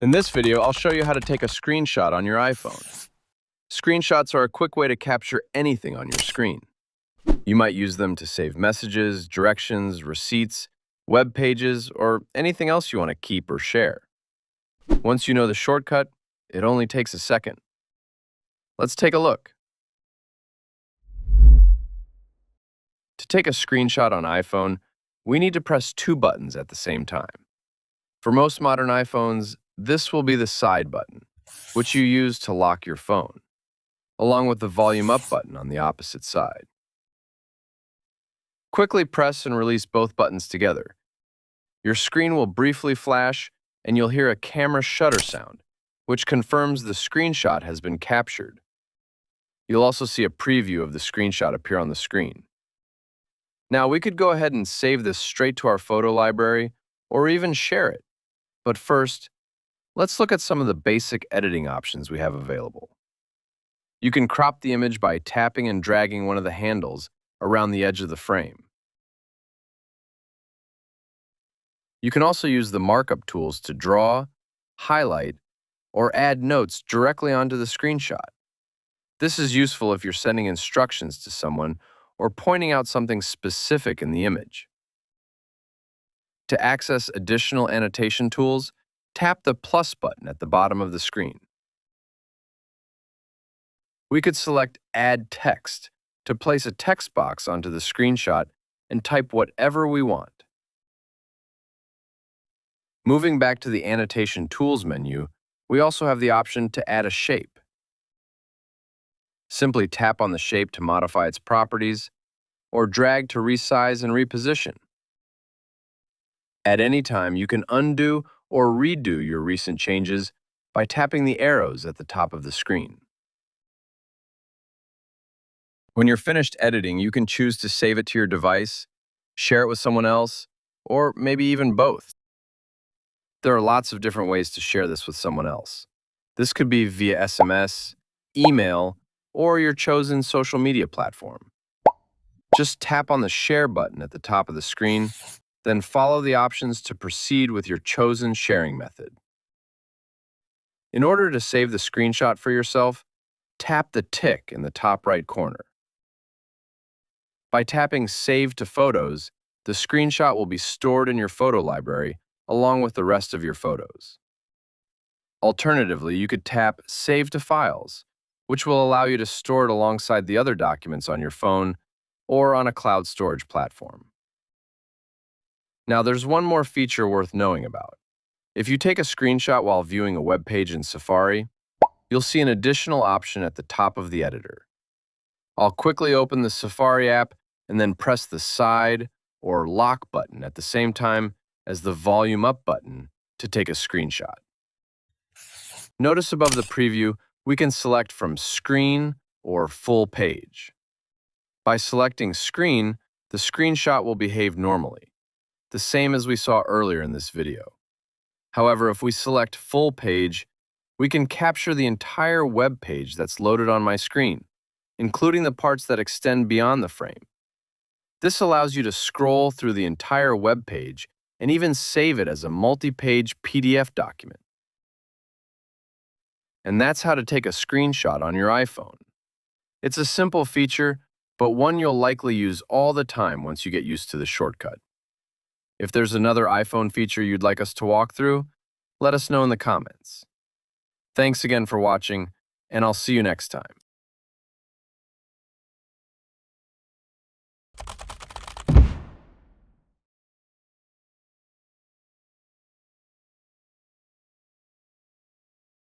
In this video, I'll show you how to take a screenshot on your iPhone. Screenshots are a quick way to capture anything on your screen. You might use them to save messages, directions, receipts, web pages, or anything else you want to keep or share. Once you know the shortcut, it only takes a second. Let's take a look. To take a screenshot on iPhone, we need to press two buttons at the same time. For most modern iPhones, this will be the side button, which you use to lock your phone, along with the volume up button on the opposite side. Quickly press and release both buttons together. Your screen will briefly flash, and you'll hear a camera shutter sound, which confirms the screenshot has been captured. You'll also see a preview of the screenshot appear on the screen. Now, we could go ahead and save this straight to our photo library, or even share it. But first, let's look at some of the basic editing options we have available. You can crop the image by tapping and dragging one of the handles around the edge of the frame. You can also use the markup tools to draw, highlight, or add notes directly onto the screenshot. This is useful if you're sending instructions to someone or pointing out something specific in the image. To access additional annotation tools, tap the plus button at the bottom of the screen. We could select Add Text to place a text box onto the screenshot and type whatever we want. Moving back to the Annotation Tools menu, we also have the option to add a shape. Simply tap on the shape to modify its properties, or drag to resize and reposition. At any time, you can undo or redo your recent changes by tapping the arrows at the top of the screen. When you're finished editing, you can choose to save it to your device, share it with someone else, or maybe even both. There are lots of different ways to share this with someone else. This could be via SMS, email, or your chosen social media platform. Just tap on the Share button at the top of the screen, then follow the options to proceed with your chosen sharing method. In order to save the screenshot for yourself, tap the tick in the top right corner. By tapping Save to Photos, the screenshot will be stored in your photo library along with the rest of your photos. Alternatively, you could tap Save to Files, which will allow you to store it alongside the other documents on your phone or on a cloud storage platform. Now, there's one more feature worth knowing about. If you take a screenshot while viewing a web page in Safari, you'll see an additional option at the top of the editor. I'll quickly open the Safari app and then press the side or lock button at the same time as the volume up button to take a screenshot. Notice above the preview, we can select from Screen or Full Page. By selecting Screen, the screenshot will behave normally, the same as we saw earlier in this video. However, if we select Full Page, we can capture the entire web page that's loaded on my screen, including the parts that extend beyond the frame. This allows you to scroll through the entire web page and even save it as a multi-page PDF document. And that's how to take a screenshot on your iPhone. It's a simple feature, but one you'll likely use all the time once you get used to the shortcut. If there's another iPhone feature you'd like us to walk through, let us know in the comments. Thanks again for watching, and I'll see you next time.